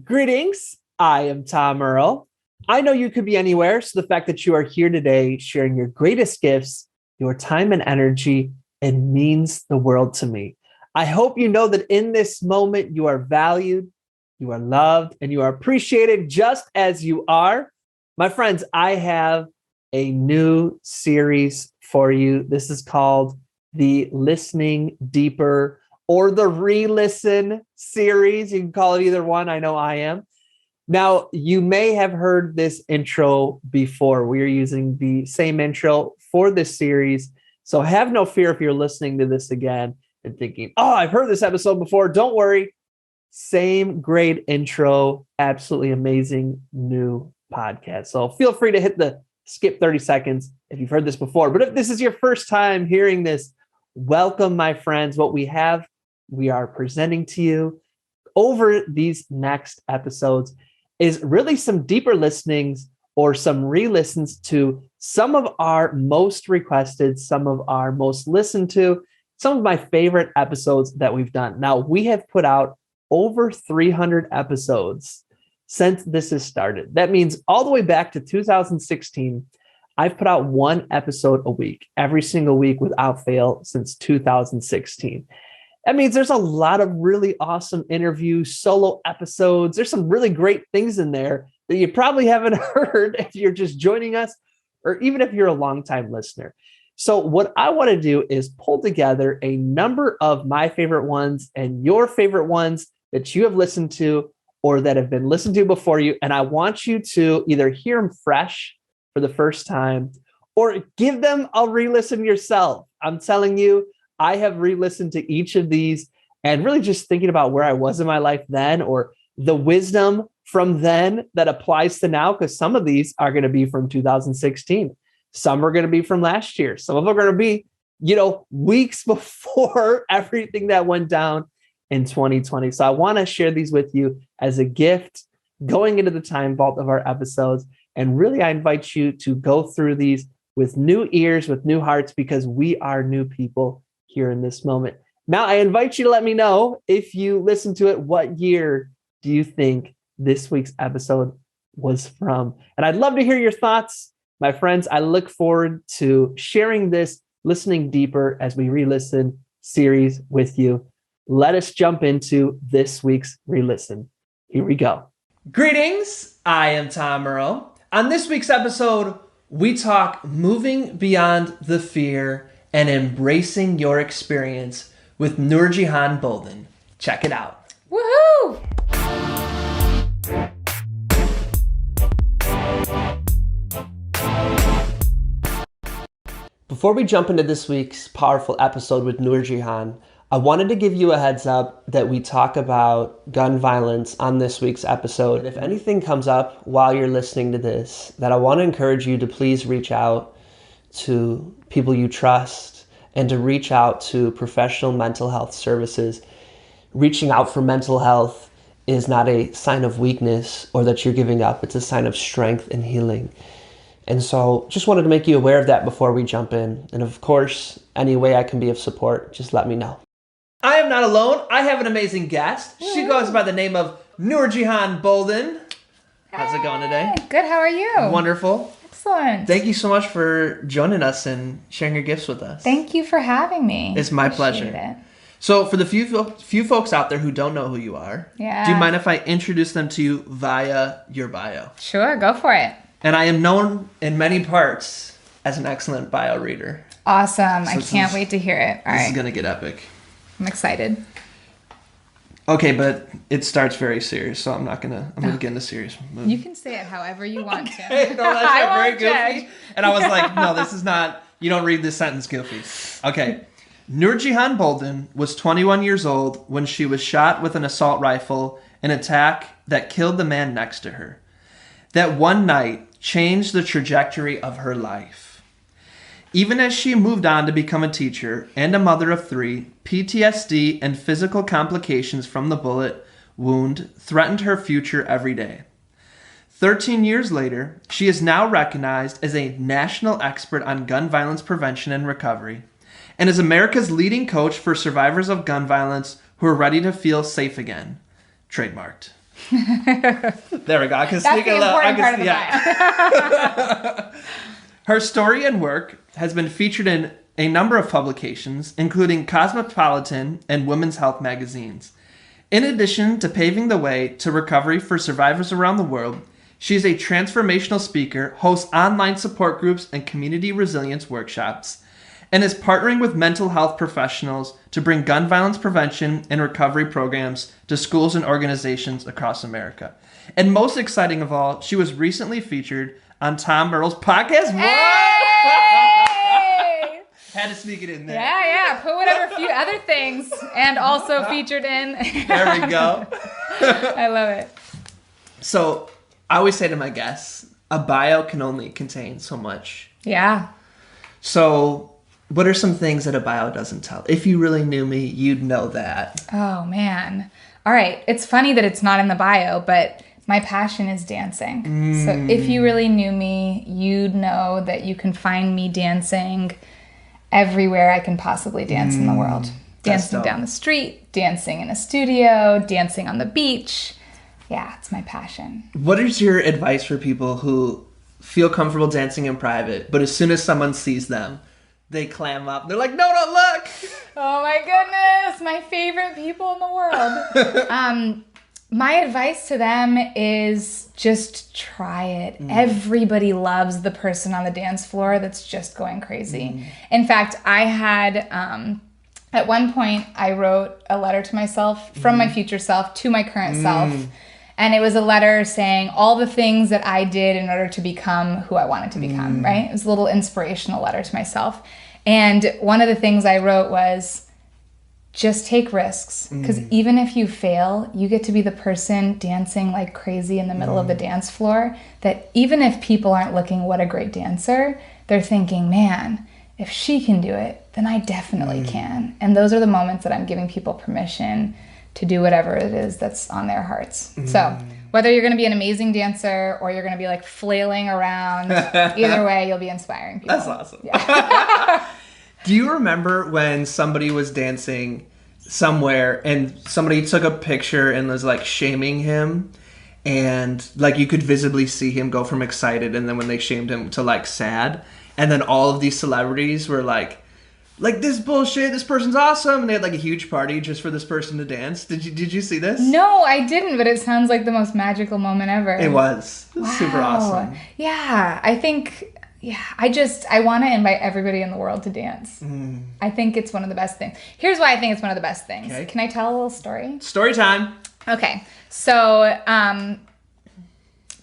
Greetings. I am Tom Earl. I know you could be anywhere, so the fact that you are here today sharing your greatest gifts, your time and energy, it means the world to me. I hope you know that in this moment you are valued, you are loved, and you are appreciated just as you are. My friends, I have a new series for you. This is called the Listening Deeper or the Re-Listen series. You can call it either one. I know I am. Now, you may have heard this intro before. We are using the same intro for this series. So have no fear if you're listening to this again and thinking, oh, I've heard this episode before. Don't worry. Same great intro. Absolutely amazing new podcast. So feel free to hit the skip 30 seconds if you've heard this before. But if this is your first time hearing this, welcome, my friends. What we are presenting to you over these next episodes is really some deeper listenings or some re-listens to some of our most requested, some of our most listened to, some of my favorite episodes that we've done. Now, we have put out over 300 episodes since this has started. That means all the way back to 2016, I've put out one episode a week, every single week without fail since 2016. That means there's a lot of really awesome interviews, solo episodes. There's some really great things in there that you probably haven't heard if you're just joining us, or even if you're a longtime listener. So what I want to do is pull together a number of my favorite ones and your favorite ones that you have listened to or that have been listened to before you. And I want you to either hear them fresh for the first time or give them a re-listen yourself. I'm telling you, I have re-listened to each of these and really just thinking about where I was in my life then or the wisdom from then that applies to now, because some of these are going to be from 2016. Some are going to be from last year. Some of them are going to be, weeks before everything that went down in 2020. So I want to share these with you as a gift going into the time vault of our episodes. And really, I invite you to go through these with new ears, with new hearts, because we are new people here in this moment. Now, I invite you to let me know if you listen to it, what year do you think this week's episode was from? And I'd love to hear your thoughts. My friends, I look forward to sharing this Listening Deeper as we re-listen series with you. Let us jump into this week's re-listen. Here we go. Greetings, I am Tom Earl. On this week's episode, we talk moving beyond the fear and embracing your experience with Nurjahan Boulden. Check it out. Woohoo! Before we jump into this week's powerful episode with Nurjahan, I wanted to give you a heads up that we talk about gun violence on this week's episode. And if anything comes up while you're listening to this, that I want to encourage you to please reach out to people you trust and to reach out to professional mental health services. Reaching out for mental health is not a sign of weakness or that you're giving up. It's a sign of strength and healing. And so just wanted to make you aware of that before we jump in. And of course, any way I can be of support, just let me know. I am not alone. I have an amazing guest. She goes by the name of Nurjahan Boulden. How's it going today? Good, how are you? Wonderful. Excellent. Thank you so much for joining us and sharing your gifts with us. Thank you for having me. It's my pleasure. It. So for the few folks out there who don't know who you are, do you mind if I introduce them to you via your bio? Sure, go for it. And I am known in many parts as an excellent bio reader. Awesome. I can't wait to hear it. All right. This is going to get epic. I'm excited. Okay, but it starts very serious, so I'm going to get into serious mood. You can say it however you want to. No, that's very goofy. And I was like, no, this is not, you don't read this sentence goofy. Okay. Nurjahan Boulden was 21 years old when she was shot with an assault rifle in an attack that killed the man next to her. That one night changed the trajectory of her life. Even as she moved on to become a teacher and a mother of 3, PTSD and physical complications from the bullet wound threatened her future every day. 13 years later, she is now recognized as a national expert on gun violence prevention and recovery, and is America's leading coach for survivors of gun violence who are ready to feel safe again. Trademarked. There we go. I can That's sneak the a little. important part of the bio. Her story and work has been featured in a number of publications, including Cosmopolitan and Women's Health magazines. In addition to paving the way to recovery for survivors around the world, she is a transformational speaker, hosts online support groups and community resilience workshops, and is partnering with mental health professionals to bring gun violence prevention and recovery programs to schools and organizations across America. And most exciting of all, she was recently featured on Tom Merle's podcast. Hey! Had to sneak it in there. Yeah. Put whatever few other things and also featured in. There we go. I love it. So I always say to my guests, a bio can only contain so much. Yeah. So what are some things that a bio doesn't tell? If you really knew me, you'd know that. Oh, man. All right. It's funny that it's not in the bio, but my passion is dancing. So if you really knew me, you'd know that you can find me dancing everywhere I can possibly dance in the world. Dancing down the street, dancing in a studio, dancing on the beach. Yeah, it's my passion. What is your advice for people who feel comfortable dancing in private, but as soon as someone sees them, they clam up? They're like, no, don't look! Oh my goodness, my favorite people in the world. My advice to them is just try it. Everybody loves the person on the dance floor that's just going crazy. In fact, I had, at one point, I wrote a letter to myself from my future self to my current self. And it was a letter saying all the things that I did in order to become who I wanted to become, right? It was a little inspirational letter to myself. And one of the things I wrote was, just take risks, because even if you fail, you get to be the person dancing like crazy in the middle of the dance floor, that even if people aren't looking, what a great dancer, they're thinking, man, if she can do it, then I definitely can. And those are the moments that I'm giving people permission to do whatever it is that's on their hearts. So whether you're going to be an amazing dancer or you're going to be like flailing around, either way, you'll be inspiring people. That's awesome. Yeah. Do you remember when somebody was dancing somewhere and somebody took a picture and was like shaming him, and like you could visibly see him go from excited and then when they shamed him to like sad, and then all of these celebrities were like this bullshit, this person's awesome, and they had like a huge party just for this person to dance? Did you see this? No, I didn't, but it sounds like the most magical moment ever. It was. It was Wow. super awesome. Yeah, I think... Yeah, I want to invite everybody in the world to dance. I think it's one of the best things. Here's why I think it's one of the best things. Okay. Can I tell a little story? Story time. Okay, so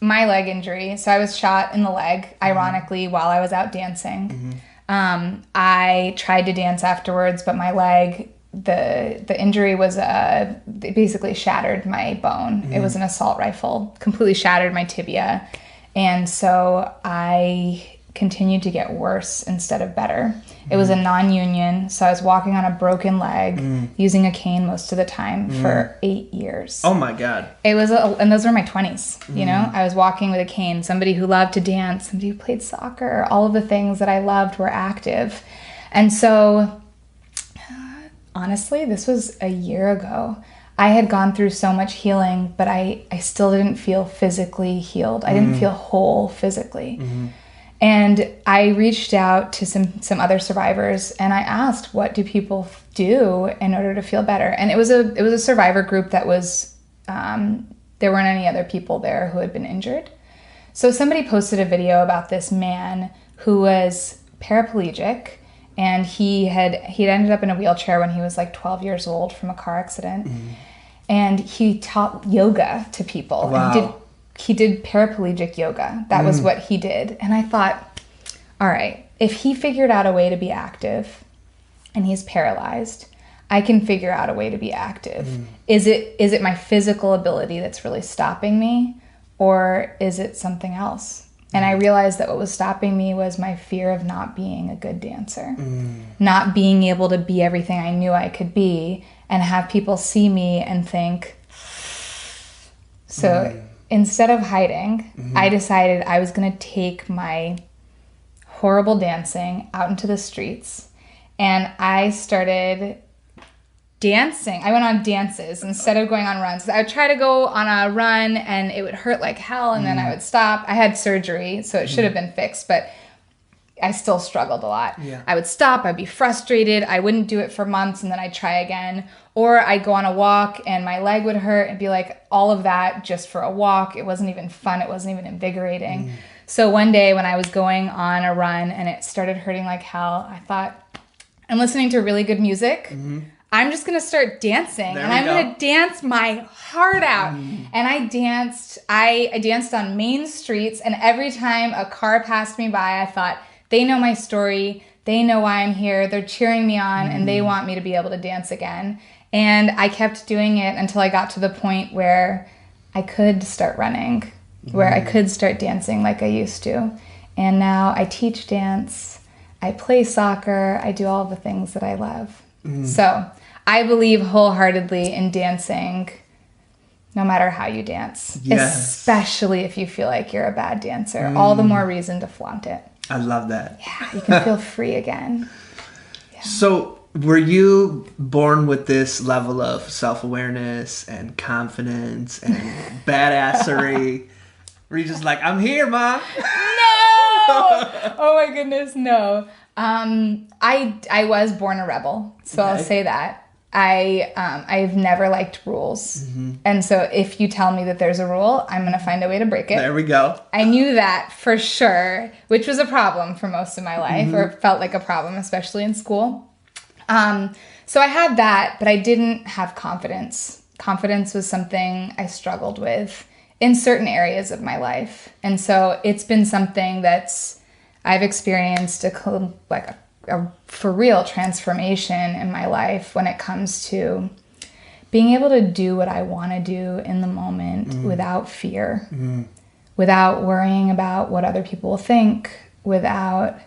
my leg injury. So I was shot in the leg, ironically, while I was out dancing. I tried to dance afterwards, but my leg, the injury was it basically shattered my bone. It was an assault rifle, completely shattered my tibia. And so I continued to get worse instead of better. It was a non-union, so I was walking on a broken leg, using a cane most of the time for 8 years. Oh my God. It was, and those were my 20s, you know? I was walking with a cane, somebody who loved to dance, somebody who played soccer, all of the things that I loved were active. And so, honestly, this was a year ago. I had gone through so much healing, but I still didn't feel physically healed. I didn't feel whole physically. And I reached out to some other survivors, and I asked, what do people do in order to feel better? And it was a survivor group that was, there weren't any other people there who had been injured. So somebody posted a video about this man who was paraplegic, and he'd ended up in a wheelchair when he was like 12 years old from a car accident. And he taught yoga to people. Wow. He did paraplegic yoga. That was what he did. And I thought, all right, if he figured out a way to be active and he's paralyzed, I can figure out a way to be active. Is it my physical ability that's really stopping me, or is it something else? And I realized that what was stopping me was my fear of not being a good dancer, not being able to be everything I knew I could be and have people see me and think. So instead of hiding, I decided I was going to take my horrible dancing out into the streets, and I started dancing. I went on dances instead of going on runs. I would try to go on a run and it would hurt like hell, and then I would stop. I had surgery, so it should have been fixed, but I still struggled a lot. Yeah. I would stop, I'd be frustrated, I wouldn't do it for months, and then I'd try again. Or I'd go on a walk and my leg would hurt and be like, all of that just for a walk. It wasn't even fun, it wasn't even invigorating. So one day when I was going on a run and it started hurting like hell, I thought, I'm listening to really good music. I'm just going to start dancing, and I'm going to dance my heart out. And I danced on main streets, and every time a car passed me by, I thought, they know my story, they know why I'm here, they're cheering me on, and they want me to be able to dance again. And I kept doing it until I got to the point where I could start running, where I could start dancing like I used to. And now I teach dance, I play soccer, I do all the things that I love. So I believe wholeheartedly in dancing, no matter how you dance, especially if you feel like you're a bad dancer. All the more reason to flaunt it. I love that. Yeah, you can feel free again. Yeah. So were you born with this level of self-awareness and confidence and badassery? Were you just like, I'm here, Ma? No! Oh my goodness, no. I was born a rebel, so I'll say that. I've never liked rules. And so if you tell me that there's a rule, I'm going to find a way to break it. There we go. I knew that for sure, which was a problem for most of my life, or felt like a problem, especially in school. So I had that, but I didn't have confidence. Confidence was something I struggled with in certain areas of my life. And so it's been something I've experienced a for real transformation in my life when it comes to being able to do what I want to do in the moment without fear, without worrying about what other people will think, without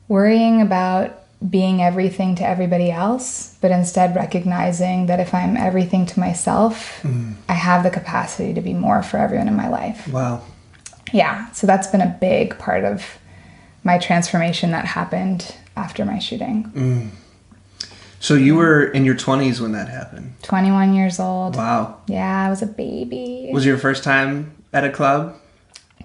worrying about being everything to everybody else, but instead recognizing that if I'm everything to myself, I have the capacity to be more for everyone in my life. Wow. Yeah, so that's been a big part of my transformation that happened after my shooting. So you were in your 20s when that happened? 21 years old. Wow. Yeah, I was a baby. Was it your first time at a club?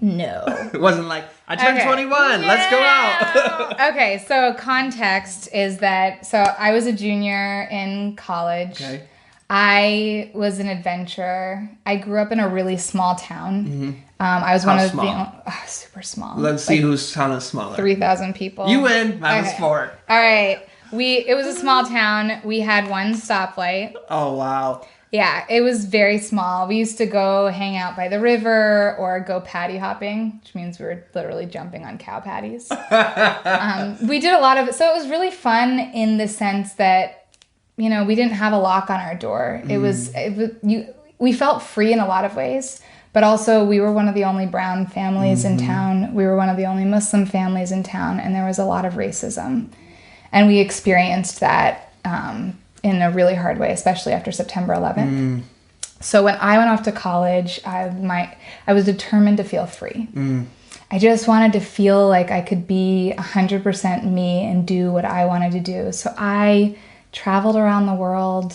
No. It wasn't like, I turned 21, let's go out. Okay, so context is that, so I was a junior in college. Okay. I was an adventurer. I grew up in a really small town. I was one of the super small. Let's see whose town is smaller. 3,000 people. You win. Mine was 4. All right. It was a small town. We had one stoplight. Oh wow. Yeah, it was very small. We used to go hang out by the river or go patty hopping, which means we were literally jumping on cow patties. We did a lot of it. So it was really fun in the sense that, we didn't have a lock on our door. We felt free in a lot of ways, but also we were one of the only brown families in town. We were one of the only Muslim families in town, and there was a lot of racism. And we experienced that in a really hard way, especially after September 11th. So when I went off to college, I was determined to feel free. I just wanted to feel like I could be 100% me and do what I wanted to do. So I traveled around the world.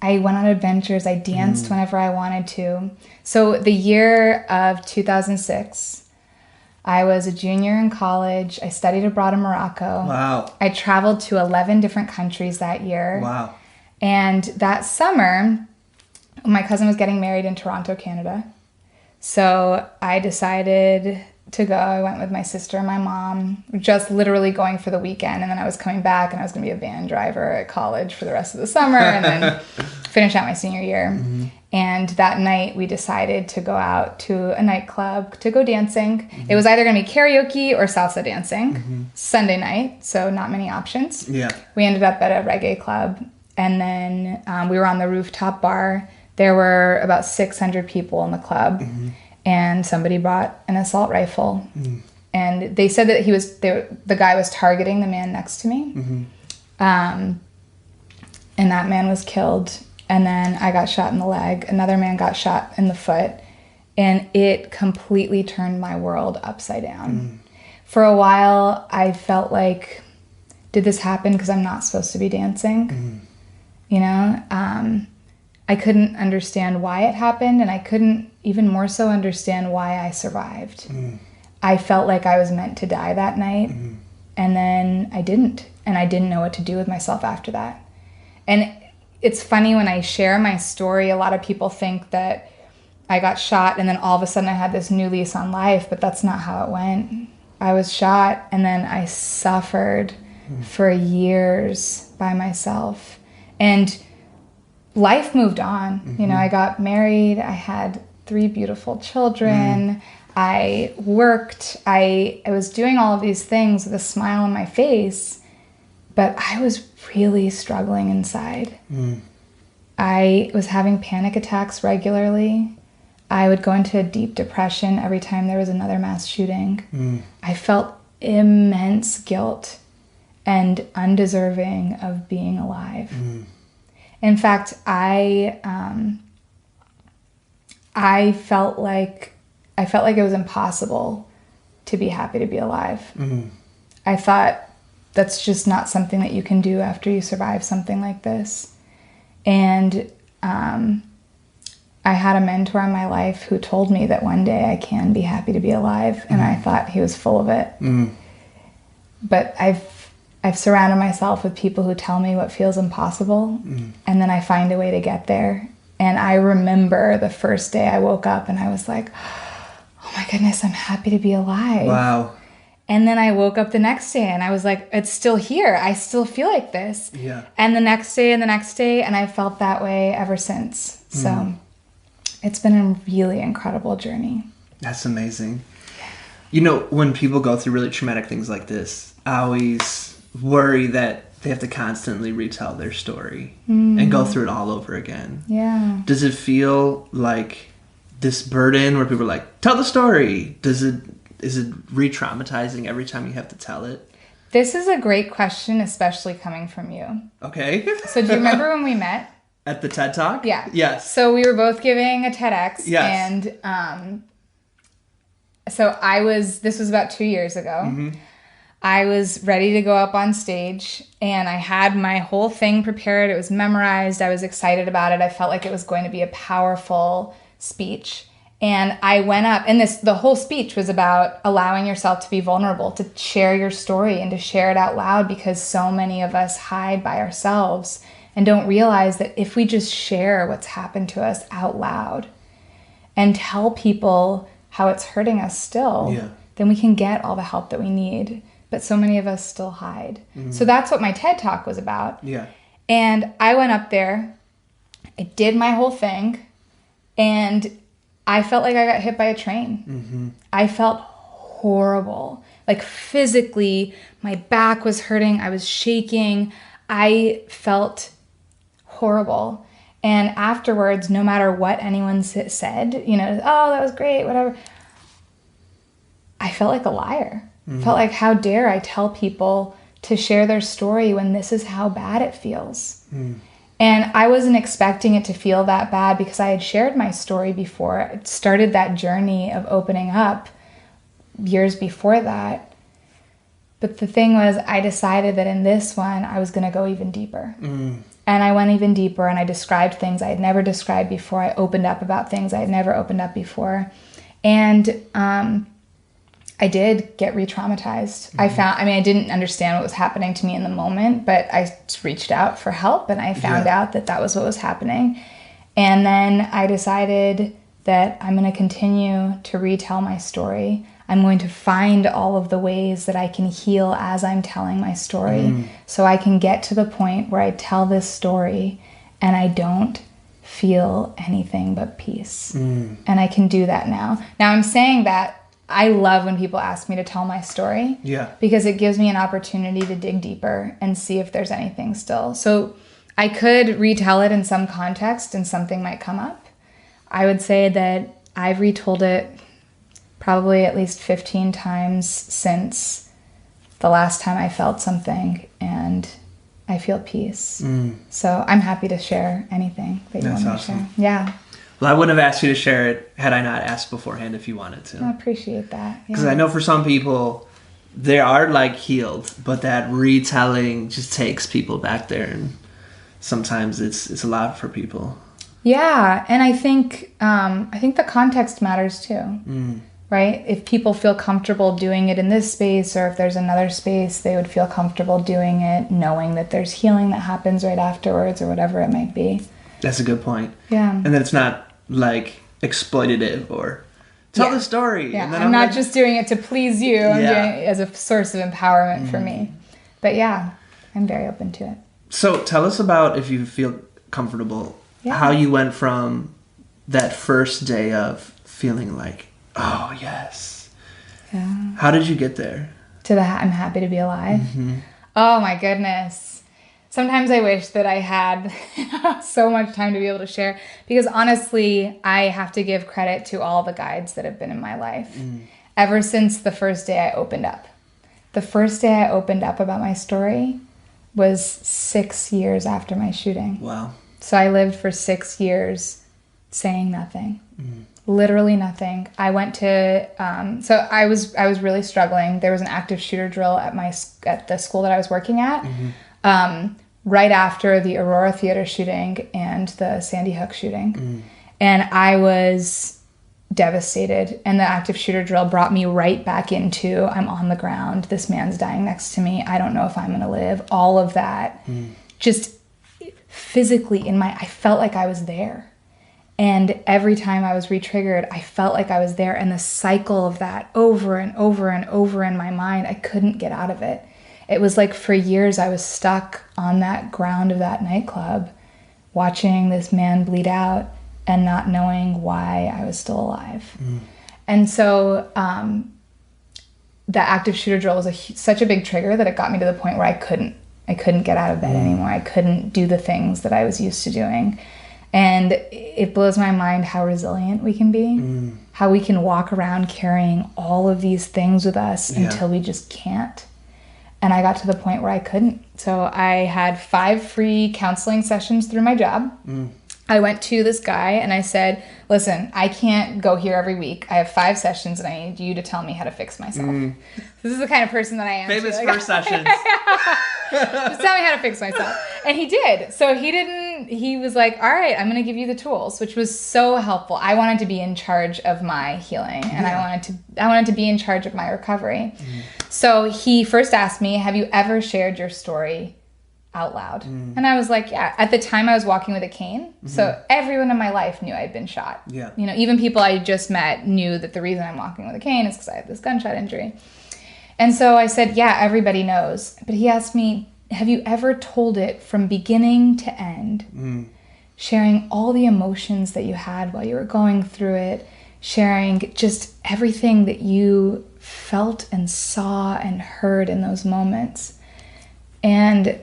I went on adventures. I danced whenever I wanted to. So the year of 2006, I was a junior in college. I studied abroad in Morocco. Wow. I traveled to 11 different countries that year. Wow. And that summer, my cousin was getting married in Toronto, Canada. So I decided to go. I went with my sister and my mom, just literally going for the weekend. And then I was coming back and I was going to be a van driver at college for the rest of the summer and then finish out my senior year. And that night we decided to go out to a nightclub to go dancing. It was either going to be karaoke or salsa dancing. Sunday night, so not many options. Yeah. We ended up at a reggae club. And then we were on the rooftop bar. There were about 600 people in the club. And somebody brought an assault rifle. And they said that the guy was targeting the man next to me. And that man was killed. And then I got shot in the leg. Another man got shot in the foot. And it completely turned my world upside down. For a while, I felt like, did this happen because I'm not supposed to be dancing? You know, I couldn't understand why it happened, and I couldn't even more so understand why I survived. I felt like I was meant to die that night, and then I didn't, and I didn't know what to do with myself after that. And it's funny when I share my story, a lot of people think that I got shot and then all of a sudden I had this new lease on life, but that's not how it went. I was shot and then I suffered for years by myself. And life moved on. You know, I got married. I had 3 beautiful children. I worked. I was doing all of these things with a smile on my face, but I was really struggling inside. I was having panic attacks regularly. I would go into a deep depression every time there was another mass shooting. I felt immense guilt and undeserving of being alive. In fact, I felt like it was impossible to be happy to be alive. I thought that's just not something that you can do after you survive something like this. And I had a mentor in my life who told me that one day I can be happy to be alive, and I thought he was full of it. But I've surrounded myself with people who tell me what feels impossible, and then I find a way to get there. And I remember the first day I woke up and I was like, oh my goodness, I'm happy to be alive. Wow. And then I woke up the next day and I was like, it's still here. I still feel like this. Yeah. And the next day and the next day, and I felt that way ever since. So it's been a really incredible journey. That's amazing. You know, when people go through really traumatic things like this, I always worry that they have to constantly retell their story and go through it all over again. Yeah. Does it feel like this burden where people are like, tell the story? Is it re-traumatizing every time you have to tell it? This is a great question, especially coming from you. Okay. So do you remember when we met? At the TED Talk? Yeah. Yes. So we were both giving a TEDx. Yes. And so this was about 2 years ago. I was ready to go up on stage and I had my whole thing prepared. It was memorized. I was excited about it. I felt like it was going to be a powerful speech. And I went up, and the whole speech was about allowing yourself to be vulnerable, to share your story and to share it out loud, because so many of us hide by ourselves and don't realize that if we just share what's happened to us out loud and tell people how it's hurting us still, then we can get all the help that we need. But so many of us still hide. So that's what my TED Talk was about. Yeah. And I went up there, I did my whole thing, and I felt like I got hit by a train. I felt horrible. Like physically, my back was hurting. I was shaking. I felt horrible. And afterwards, no matter what anyone said, you know, oh, that was great, whatever, I felt like a liar. Felt like, how dare I tell people to share their story when this is how bad it feels. And I wasn't expecting it to feel that bad, because I had shared my story before. I started that journey of opening up years before that. But the thing was, I decided that in this one, I was going to go even deeper. And I went even deeper, and I described things I had never described before. I opened up about things I had never opened up before. And I did get re-traumatized. I didn't understand what was happening to me in the moment, but I reached out for help, and I found out that was what was happening. And then I decided that I'm going to continue to retell my story. I'm going to find all of the ways that I can heal as I'm telling my story, so I can get to the point where I tell this story and I don't feel anything but peace. And I can do that now. Now, I'm saying that I love when people ask me to tell my story, because it gives me an opportunity to dig deeper and see if there's anything still. So I could retell it in some context and something might come up. I would say that I've retold it probably at least 15 times since the last time I felt something, and I feel peace. So I'm happy to share anything that you want me to share. Yeah. Well, I wouldn't have asked you to share it had I not asked beforehand if you wanted to. I appreciate that. Because I know for some people, they are like healed, but that retelling just takes people back there. And sometimes it's a lot for people. Yeah, and I think the context matters too, right? If people feel comfortable doing it in this space, or if there's another space, they would feel comfortable doing it, knowing that there's healing that happens right afterwards, or whatever it might be. That's a good point. Yeah, and that it's not like exploitative or tell the story. Yeah, and then I'm not just doing it to please you. I'm doing it as a source of empowerment for me. But yeah, I'm very open to it. So tell us about, if you feel comfortable, how you went from that first day of feeling like, oh, yes. Yeah. How did you get there? To the I'm happy to be alive. Oh, my goodness. Sometimes I wish that I had so much time to be able to share, because honestly, I have to give credit to all the guides that have been in my life ever since the first day I opened up. The first day I opened up about my story was 6 years after my shooting. Wow. So I lived for 6 years saying nothing, literally nothing. I went to, so I was really struggling. There was an active shooter drill at the school that I was working at, right after the Aurora Theater shooting and the Sandy Hook shooting. And I was devastated. And the active shooter drill brought me right back into, I'm on the ground. This man's dying next to me. I don't know if I'm going to live. All of that. Just physically I felt like I was there. And every time I was re-triggered, I felt like I was there. And the cycle of that over and over and over in my mind, I couldn't get out of it. It was like for years I was stuck on that ground of that nightclub, watching this man bleed out and not knowing why I was still alive. And so the active shooter drill was such a big trigger that it got me to the point where I couldn't get out of bed anymore. I couldn't do the things that I was used to doing. And it blows my mind how resilient we can be, how we can walk around carrying all of these things with us until we just can't. And I got to the point where I couldn't. So I had 5 free counseling sessions through my job. I went to this guy and I said, listen, I can't go here every week. I have 5 sessions and I need you to tell me how to fix myself. This is the kind of person that I am. Famous first sessions. Just tell me how to fix myself. And he did. So he was like, all right, I'm going to give you the tools, which was so helpful. I wanted to be in charge of my healing and I wanted to be in charge of my recovery. So he first asked me, have you ever shared your story out loud? And I was like, yeah. At the time I was walking with a cane. So everyone in my life knew I'd been shot. You know, even people I just met knew that the reason I'm walking with a cane is because I have this gunshot injury. And so I said, yeah, everybody knows. But he asked me, have you ever told it from beginning to end? Sharing all the emotions that you had while you were going through it, sharing just everything that you felt and saw and heard in those moments. And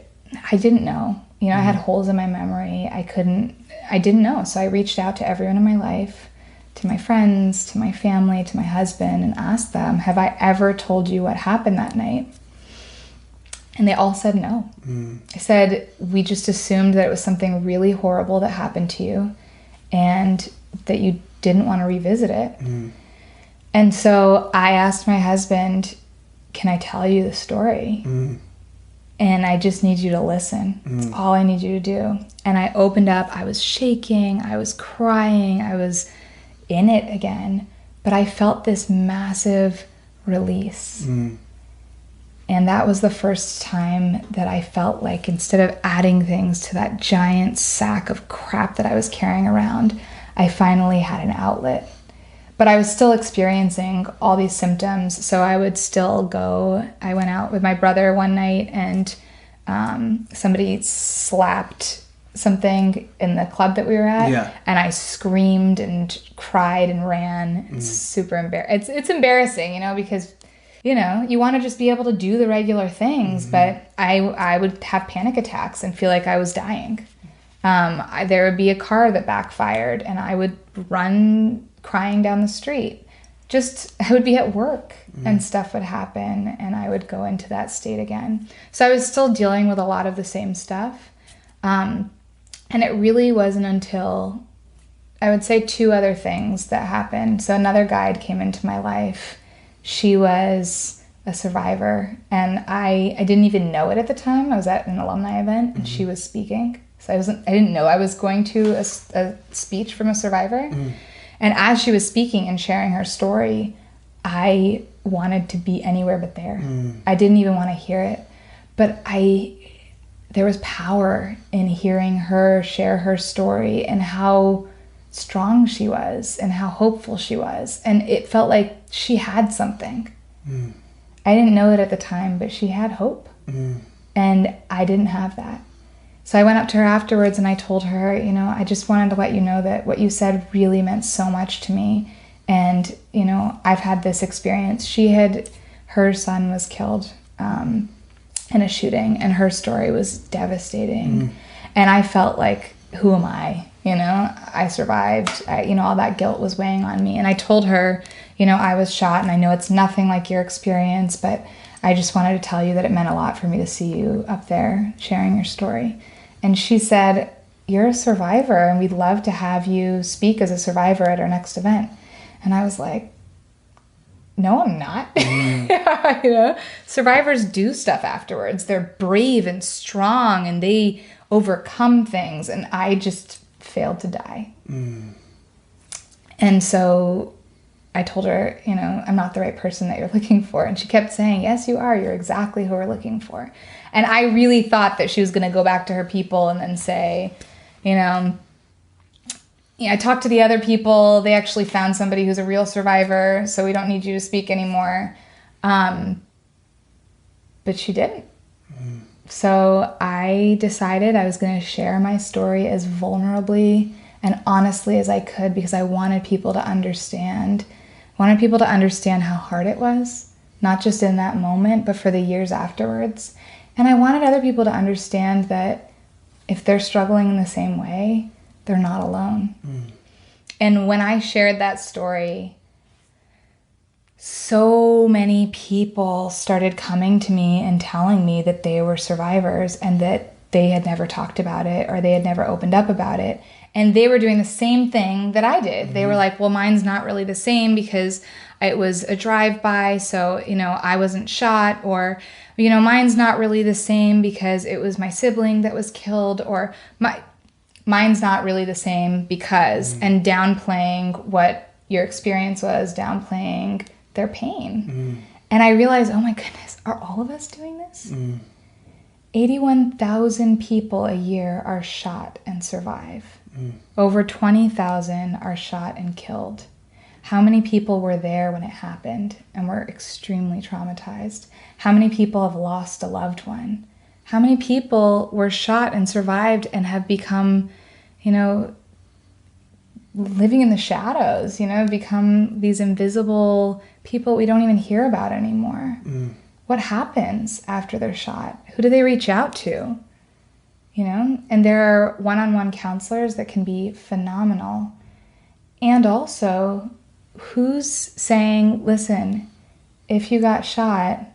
I didn't know. You know, I had holes in my memory. I didn't know. So I reached out to everyone in my life, to my friends, to my family, to my husband, and asked them, have I ever told you what happened that night? And they all said no. I said, we just assumed that it was something really horrible that happened to you and that you didn't want to revisit it. And so I asked my husband, can I tell you the story? And I just need you to listen. It's all I need you to do. And I opened up. I was shaking. I was crying. I was in it again. But I felt this massive release. And that was the first time that I felt like instead of adding things to that giant sack of crap that I was carrying around, I finally had an outlet. But I was still experiencing all these symptoms, so I would still go. I went out with my brother one night and somebody slapped something in the club that we were at, and I screamed and cried and ran. It's super embarrassing. It's embarrassing, you know, because you know, you want to just be able to do the regular things, but I would have panic attacks and feel like I was dying. There would be a car that backfired and I would run crying down the street. I would be at work and stuff would happen and I would go into that state again. So I was still dealing with a lot of the same stuff. And it really wasn't until, I would say, 2 other things that happened. So another guide came into my life. She was a survivor, and I didn't even know it at the time. I was at an alumni event, and she was speaking. So I didn't know I was going to a speech from a survivor. And as she was speaking and sharing her story, I wanted to be anywhere but there. I didn't even want to hear it. But there was power in hearing her share her story and how strong she was and how hopeful she was. And it felt like she had something. I didn't know it at the time, but she had hope. And I didn't have that. So I went up to her afterwards and I told her, you know, I just wanted to let you know that what you said really meant so much to me. And, you know, I've had this experience. Her son was killed in a shooting, and her story was devastating. And I felt like, who am I? You know, I survived. All that guilt was weighing on me. And I told her, you know, I was shot, and I know it's nothing like your experience, but I just wanted to tell you that it meant a lot for me to see you up there sharing your story. And she said, you're a survivor, and we'd love to have you speak as a survivor at our next event. And I was like, no, I'm not. You know, survivors do stuff afterwards. They're brave and strong, and they overcome things. And I just failed to die. And so I told her, you know, I'm not the right person that you're looking for. And she kept saying, yes, you are. You're exactly who we're looking for. And I really thought that she was going to go back to her people and then say, you know, I talked to the other people. They actually found somebody who's a real survivor, so we don't need you to speak anymore. But she didn't. So I decided I was going to share my story as vulnerably and honestly as I could, because I wanted people to understand. I wanted people to understand how hard it was, not just in that moment, but for the years afterwards. And I wanted other people to understand that if they're struggling in the same way, they're not alone. And when I shared that story, so many people started coming to me and telling me that they were survivors and that they had never talked about it or they had never opened up about it. And they were doing the same thing that I did. They were like, well, mine's not really the same because it was a drive-by, so, you know, I wasn't shot. Or, you know, mine's not really the same because it was my sibling that was killed. Or mine's not really the same because, and downplaying what your experience was, downplaying their pain. And I realized, oh my goodness, are all of us doing this? 81,000 people a year are shot and survive. Over 20,000 are shot and killed. How many people were there when it happened and were extremely traumatized? How many people have lost a loved one? How many people were shot and survived and have become, you know, living in the shadows, you know, become these invisible people we don't even hear about anymore? What happens after they're shot? Who do they reach out to? You know, and there are one-on-one counselors that can be phenomenal. And also, who's saying, listen, if you got shot,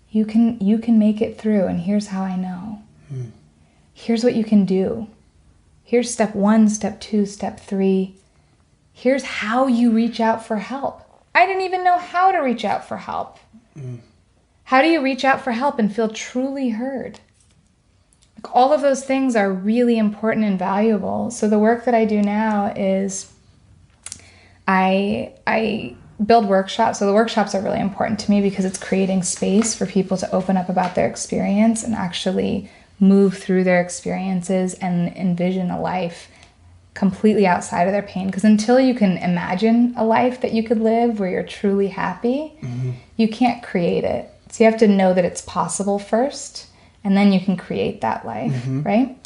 you can make it through, and here's how I know. Here's what you can do. Here's step 1, step 2, step 3. Here's how you reach out for help. I didn't even know how to reach out for help. How do you reach out for help and feel truly heard? Like, all of those things are really important and valuable. So the work that I do now is I build workshops. So the workshops are really important to me because it's creating space for people to open up about their experience and actually move through their experiences and envision a life completely outside of their pain. Because until you can imagine a life that you could live where you're truly happy, you can't create it. So you have to know that it's possible first, and then you can create that life, right?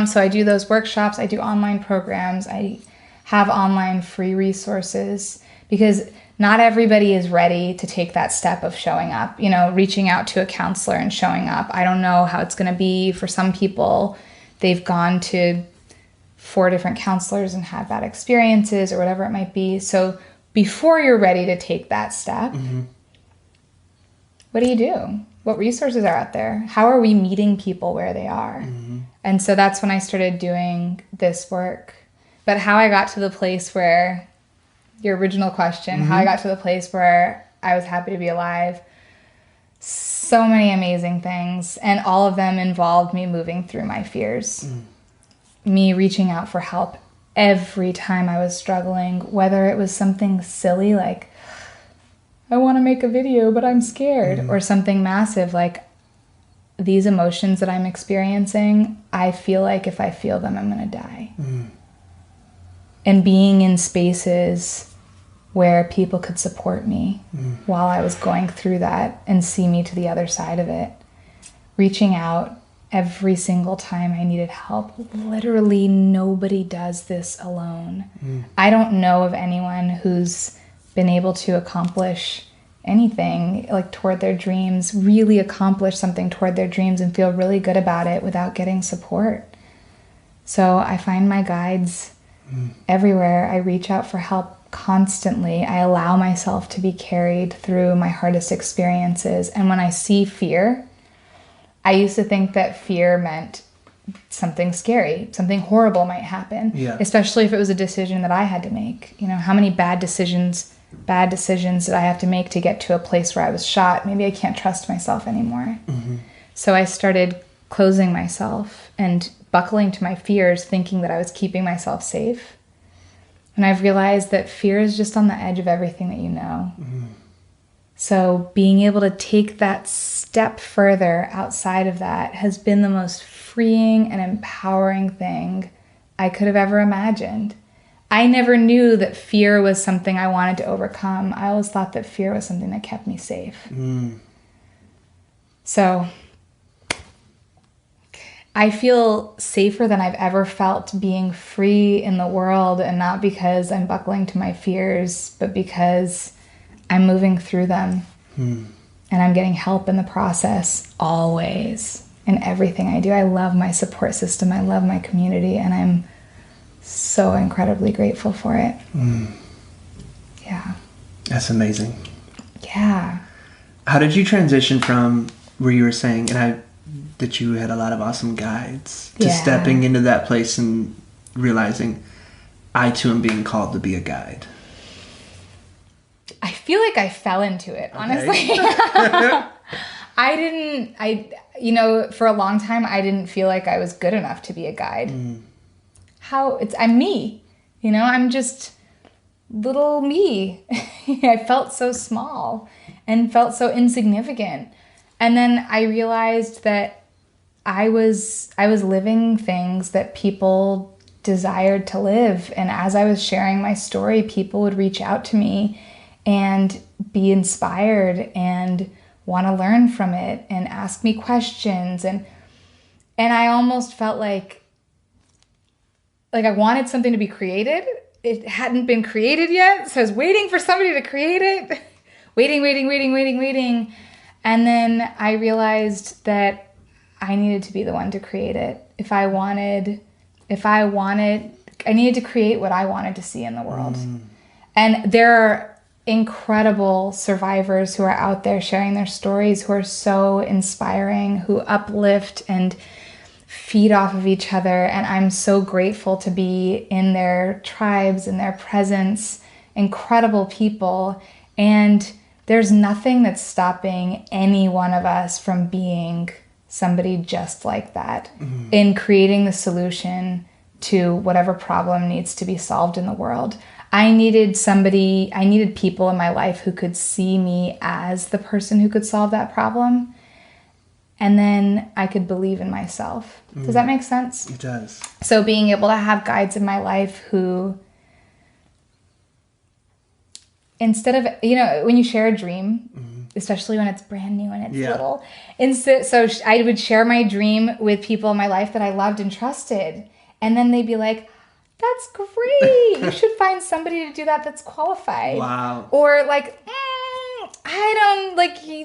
So I do those workshops. I do online programs. I have online free resources because not everybody is ready to take that step of showing up, you know, reaching out to a counselor and showing up. I don't know how it's going to be for some people. They've gone to 4 different counselors and had bad experiences or whatever it might be. So before you're ready to take that step, what do you do? What resources are out there? How are we meeting people where they are? And so that's when I started doing this work. But how I got to the place where, your original question, how I got to the place where I was happy to be alive. So many amazing things, and all of them involved me moving through my fears. Me reaching out for help every time I was struggling, whether it was something silly like, I want to make a video, but I'm scared, or something massive like, these emotions that I'm experiencing, I feel like if I feel them, I'm going to die. And being in spaces where people could support me while I was going through that and see me to the other side of it. Reaching out every single time I needed help. Literally nobody does this alone. I don't know of anyone who's been able to accomplish anything like toward their dreams, really accomplish something toward their dreams and feel really good about it without getting support. So I find my guides everywhere. I reach out for help constantly. I allow myself to be carried through my hardest experiences. And when I see fear, I used to think that fear meant something scary, something horrible might happen, especially if it was a decision that I had to make. You know, how many bad decisions did I have to make to get to a place where I was shot? Maybe I can't trust myself anymore. So I started closing myself and buckling to my fears, thinking that I was keeping myself safe. And I've realized that fear is just on the edge of everything that you know. So being able to take that step further outside of that has been the most freeing and empowering thing I could have ever imagined. I never knew that fear was something I wanted to overcome. I always thought that fear was something that kept me safe. So I feel safer than I've ever felt being free in the world, and not because I'm buckling to my fears, but because I'm moving through them and I'm getting help in the process always in everything I do. I love my support system. I love my community, and I'm so incredibly grateful for it. Yeah. That's amazing. Yeah. How did you transition from where you were saying, that you had a lot of awesome guides, to stepping into that place and realizing I too am being called to be a guide? I feel like I fell into it, honestly. For a long time, I didn't feel like I was good enough to be a guide. I'm me, I'm just little me. I felt so small and felt so insignificant. And then I realized that I was living things that people desired to live. And as I was sharing my story, people would reach out to me and be inspired and want to learn from it and ask me questions. And I almost felt like I wanted something to be created. It hadn't been created yet. So I was waiting for somebody to create it. waiting. And then I realized that I needed to be the one to create it. I needed to create what I wanted to see in the world. And there are incredible survivors who are out there sharing their stories, who are so inspiring, who uplift and feed off of each other. And I'm so grateful to be in their tribes, in their presence, incredible people. And there's nothing that's stopping any one of us from being somebody just like that, in creating the solution to whatever problem needs to be solved in the world. I needed people in my life who could see me as the person who could solve that problem. And then I could believe in myself. Does that make sense? It does. So being able to have guides in my life who, instead of, when you share a dream, especially when it's brand new and it's little, so I would share my dream with people in my life that I loved and trusted. And then they'd be like, that's great. You should find somebody to do that that's qualified. Wow. Or like,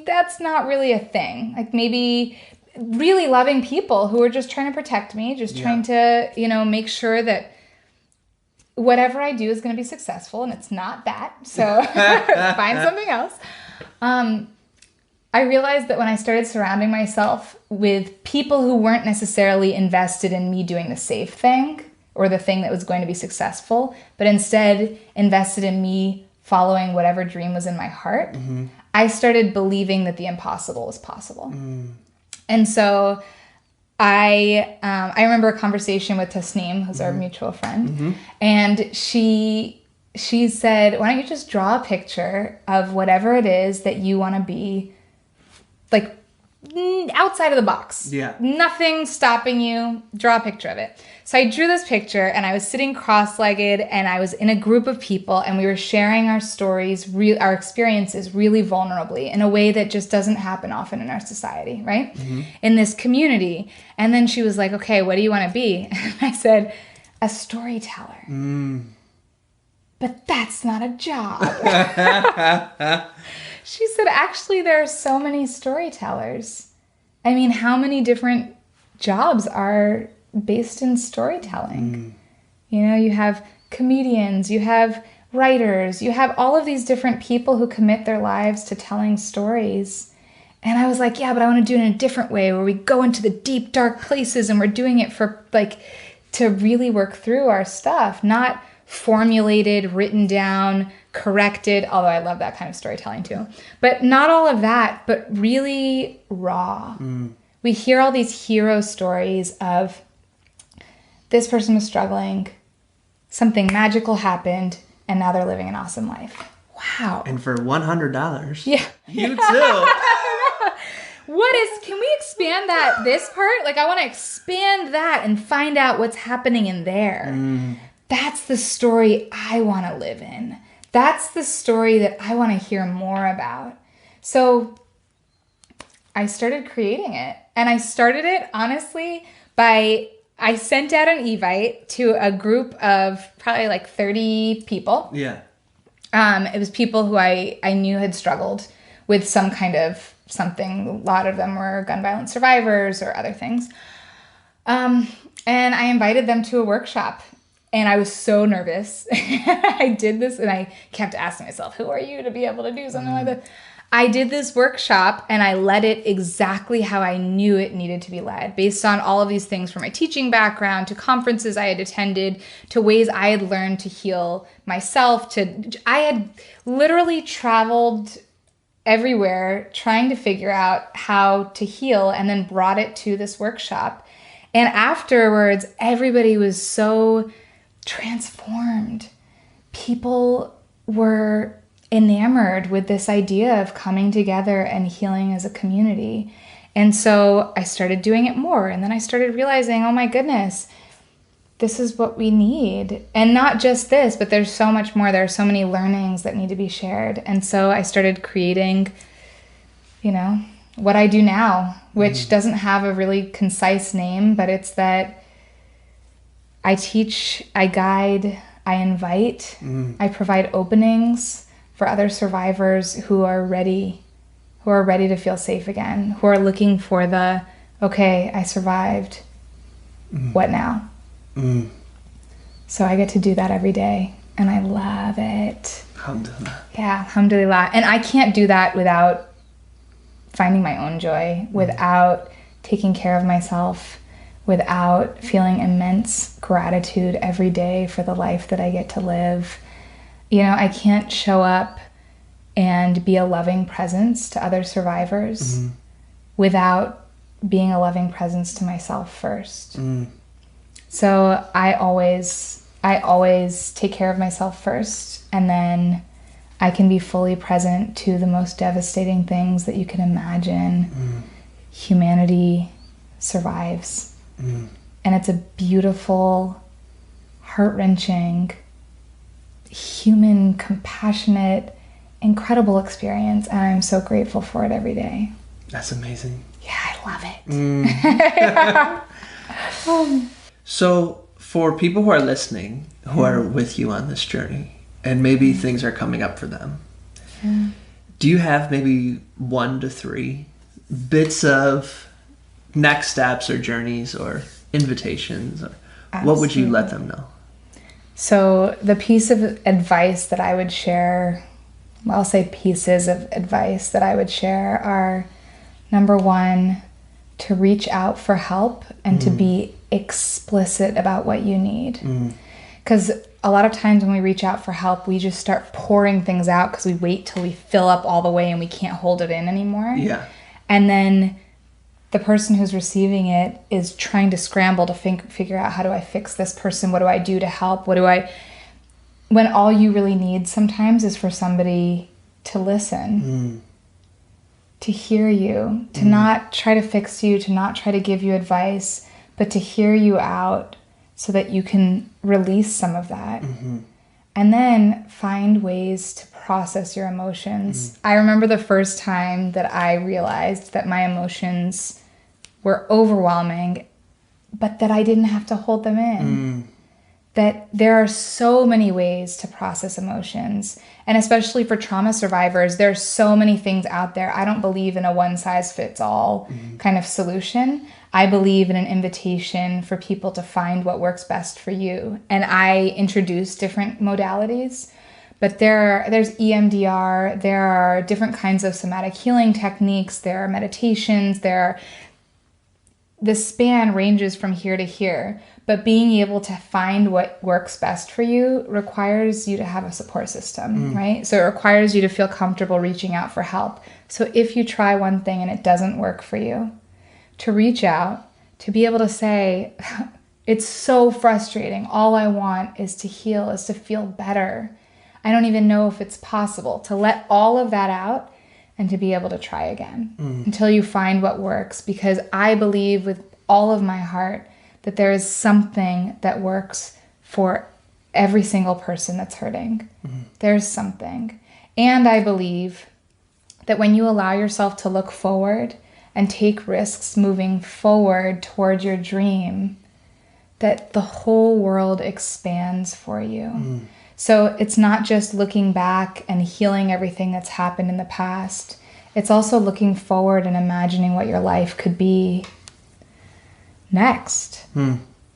that's not really a thing. Like maybe really loving people who are just trying to protect me, just trying to, make sure that whatever I do is going to be successful, and it's not that. So find something else. I realized that when I started surrounding myself with people who weren't necessarily invested in me doing the safe thing or the thing that was going to be successful, but instead invested in me following whatever dream was in my heart, I started believing that the impossible was possible. And so I remember a conversation with Tasneem, who's our mutual friend, and she said, why don't you just draw a picture of whatever it is that you want to be, like, outside of the box. Yeah. Nothing stopping you. Draw a picture of it. So I drew this picture, and I was sitting cross-legged, and I was in a group of people, and we were sharing our stories, our experiences really vulnerably in a way that just doesn't happen often in our society, right? In this community. And then she was like, okay, what do you want to be? And I said, a storyteller. But that's not a job. She said, actually, there are so many storytellers. I mean, how many different jobs are based in storytelling? You know, you have comedians, you have writers, you have all of these different people who commit their lives to telling stories. And I was like, yeah, but I want to do it in a different way, where we go into the deep, dark places, and we're doing it for, like, to really work through our stuff, not formulated, written down, corrected, although I love that kind of storytelling too. But not all of that, but really raw. We hear all these hero stories of this person was struggling, something magical happened, and now they're living an awesome life. Wow. And for $100, yeah, you too. can we expand that, this part? Like, I want to expand that and find out what's happening in there. That's the story I want to live in. That's the story that I want to hear more about. So I started creating it. And I started it, honestly, I sent out an evite to a group of probably like 30 people. Yeah. It was people who I knew had struggled with some kind of something. A lot of them were gun violence survivors or other things. And I invited them to a workshop. And I was so nervous. I did this, and I kept asking myself, who are you to be able to do something like this? I did this workshop, and I led it exactly how I knew it needed to be led, based on all of these things, from my teaching background to conferences I had attended to ways I had learned to heal myself. I had literally traveled everywhere trying to figure out how to heal, and then brought it to this workshop. And afterwards, everybody was so transformed. People were enamored with this idea of coming together and healing as a community. And so I started doing it more. And then I started realizing, oh my goodness, this is what we need. And not just this, but there's so much more. There are so many learnings that need to be shared. And so I started creating, you know, what I do now, which doesn't have a really concise name, but it's that I teach, I guide, I invite, I provide openings for other survivors who are ready to feel safe again, who are looking for the, okay, I survived, what now? So I get to do that every day, and I love it. Alhamdulillah. Yeah, alhamdulillah. And I can't do that without finding my own joy, without taking care of myself, without feeling immense gratitude every day for the life that I get to live. You know, I can't show up and be a loving presence to other survivors without being a loving presence to myself first. So I always take care of myself first, and then I can be fully present to the most devastating things that you can imagine. Humanity survives. And it's a beautiful, heart-wrenching, human, compassionate, incredible experience. And I'm so grateful for it every day. That's amazing. Yeah, I love it. So for people who are listening, who are with you on this journey, and maybe things are coming up for them, do you have maybe 1 to 3 bits of next steps or journeys or invitations? Or what would you let them know? So the piece of advice that I would share, well, I'll say pieces of advice that I would share are, number 1, to reach out for help and to be explicit about what you need. Because a lot of times when we reach out for help, we just start pouring things out because we wait till we fill up all the way and we can't hold it in anymore. Yeah. And then the person who's receiving it is trying to scramble to figure out, how do I fix this person? What do I do to help? When all you really need sometimes is for somebody to listen, to hear you, to not try to fix you, to not try to give you advice, but to hear you out so that you can release some of that. And then find ways to process your emotions. I remember the first time that I realized that my emotions were overwhelming, but that I didn't have to hold them in. That there are so many ways to process emotions. And especially for trauma survivors, there's so many things out there. I don't believe in a one-size-fits-all kind of solution. I believe in an invitation for people to find what works best for you. And I introduce different modalities. But there's EMDR, there are different kinds of somatic healing techniques, there are meditations, the span ranges from here to here. But being able to find what works best for you requires you to have a support system, right? So it requires you to feel comfortable reaching out for help. So if you try one thing and it doesn't work for you, to reach out, to be able to say, it's so frustrating. All I want is to heal, is to feel better. I don't even know if it's possible. To let all of that out and to be able to try again until you find what works. Because I believe with all of my heart that there is something that works for every single person that's hurting. There's something. And I believe that when you allow yourself to look forward and take risks moving forward toward your dream, that the whole world expands for you. So it's not just looking back and healing everything that's happened in the past. It's also looking forward and imagining what your life could be next.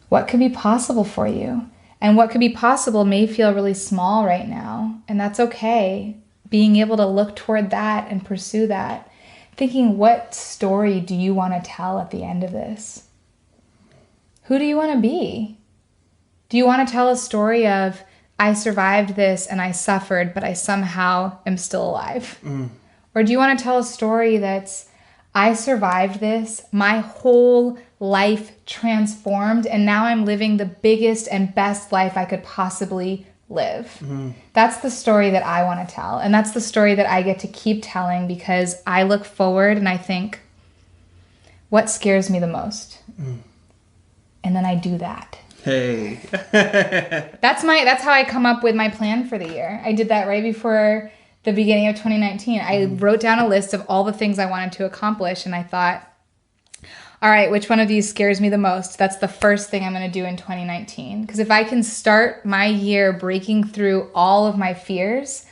What could be possible for you? And what could be possible may feel really small right now, and that's okay. Being able to look toward that and pursue that. Thinking, what story do you want to tell at the end of this? Who do you want to be? Do you want to tell a story of, I survived this and I suffered, but I somehow am still alive? Or do you want to tell a story that's, I survived this, my whole life transformed, and now I'm living the biggest and best life I could possibly live? That's the story that I want to tell. And that's the story that I get to keep telling, because I look forward and I think, what scares me the most? And then I do that. Hey. That's how I come up with my plan for the year. I did that right before the beginning of 2019. I wrote down a list of all the things I wanted to accomplish, and I thought, all right, which one of these scares me the most? That's the first thing I'm going to do in 2019. Because if I can start my year breaking through all of my fears,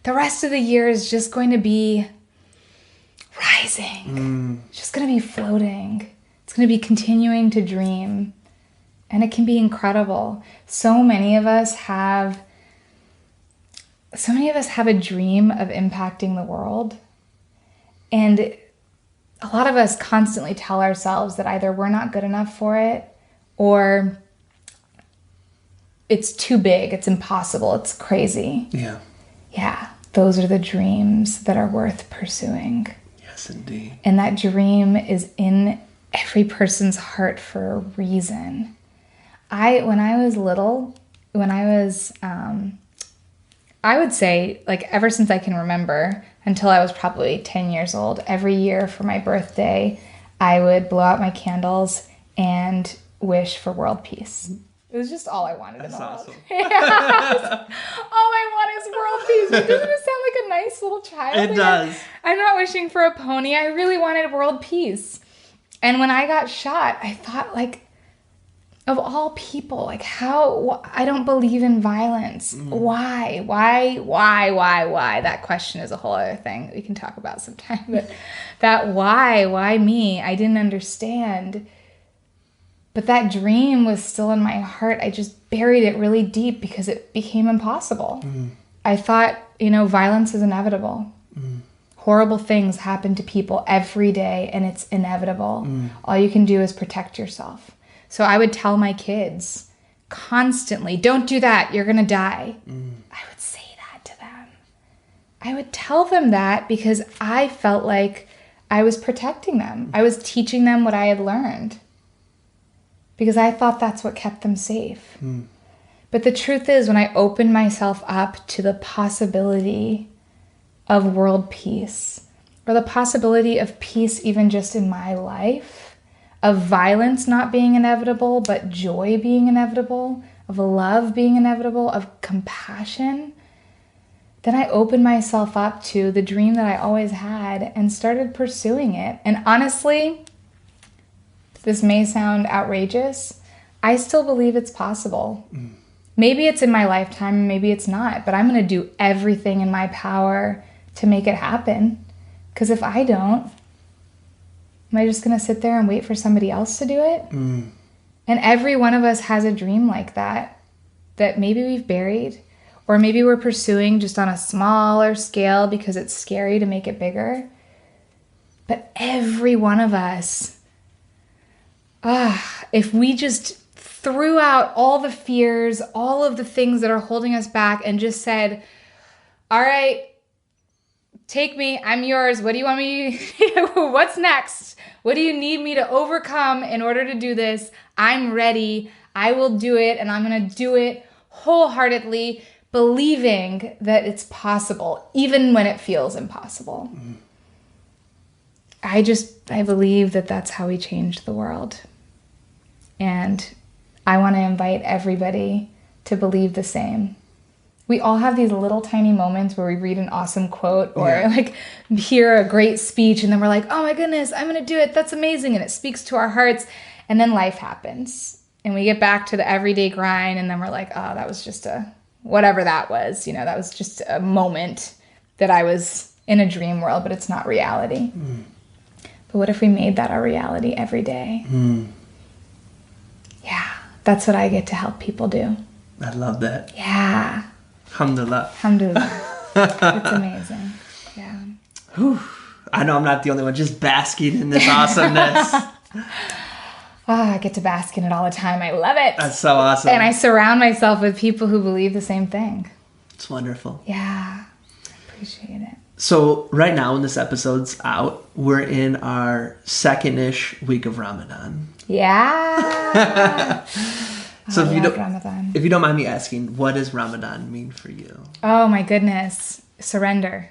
the rest of the year is just going to be rising. It's just going to be floating. It's going to be continuing to dream. And it can be incredible. So many of us have a dream of impacting the world. And a lot of us constantly tell ourselves that either we're not good enough for it, or it's too big, it's impossible, it's crazy. Yeah, those are the dreams that are worth pursuing. Yes, indeed. And that dream is in every person's heart for a reason. When I was little, I would say, like, ever since I can remember, until I was probably 10 years old, every year for my birthday, I would blow out my candles and wish for world peace. It was just all I wanted in the world. Awesome. Yeah, all I want is world peace. Doesn't it sound like a nice little child? It does. I'm not wishing for a pony. I really wanted world peace. And when I got shot, I thought, like, of all people, like, how, I don't believe in violence. Why? That question is a whole other thing that we can talk about sometime. But that why me? I didn't understand. But that dream was still in my heart. I just buried it really deep because it became impossible. I thought, violence is inevitable. Horrible things happen to people every day, and it's inevitable. All you can do is protect yourself. So I would tell my kids constantly, don't do that, you're going to die. I would say that to them. I would tell them that because I felt like I was protecting them. I was teaching them what I had learned because I thought that's what kept them safe. But the truth is, when I opened myself up to the possibility of world peace, or the possibility of peace even just in my life, of violence not being inevitable, but joy being inevitable, of love being inevitable, of compassion, then I opened myself up to the dream that I always had and started pursuing it. And honestly, this may sound outrageous, I still believe it's possible. Maybe it's in my lifetime, maybe it's not, but I'm going to do everything in my power to make it happen. Because if I don't, am I just going to sit there and wait for somebody else to do it? And every one of us has a dream like that maybe we've buried, or maybe we're pursuing just on a smaller scale because it's scary to make it bigger. But every one of us, if we just threw out all the fears, all of the things that are holding us back and just said, all right, take me, I'm yours. What do you want me to, what's next? What do you need me to overcome in order to do this? I'm ready. I will do it. And I'm going to do it wholeheartedly, believing that it's possible, even when it feels impossible. I believe that that's how we change the world. And I want to invite everybody to believe the same. We all have these little tiny moments where we read an awesome quote or like hear a great speech and then we're like, oh my goodness, I'm going to do it. That's amazing. And it speaks to our hearts. And then life happens and we get back to the everyday grind. And then we're like, oh, that was just whatever that was, that was just a moment that I was in a dream world, but it's not reality. But what if we made that our reality every day? Yeah, that's what I get to help people do. I love that. Yeah. Alhamdulillah. Alhamdulillah. It's amazing. Yeah. Whew. I know I'm not the only one just basking in this awesomeness. I get to bask in it all the time. I love it. That's so awesome. And I surround myself with people who believe the same thing. It's wonderful. Yeah. I appreciate it. So right now when this episode's out, we're in our second-ish week of Ramadan. Yeah. So Ramadan. if you don't mind me asking, what does Ramadan mean for you? Oh my goodness. Surrender.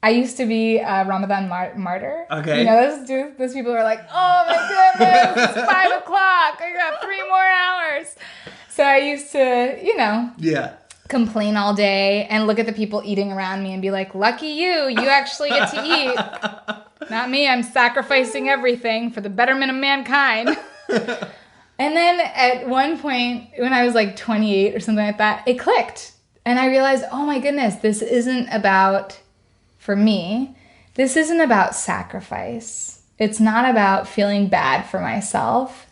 I used to be a Ramadan martyr. Okay. Those people are like, oh my goodness, it's 5 o'clock. I got 3 more hours. So I used to, complain all day and look at the people eating around me and be like, lucky you actually get to eat. Not me, I'm sacrificing everything for the betterment of mankind. And then at one point, when I was like 28 or something like that, it clicked. And I realized, oh my goodness, this isn't about, for me, this isn't about sacrifice. It's not about feeling bad for myself.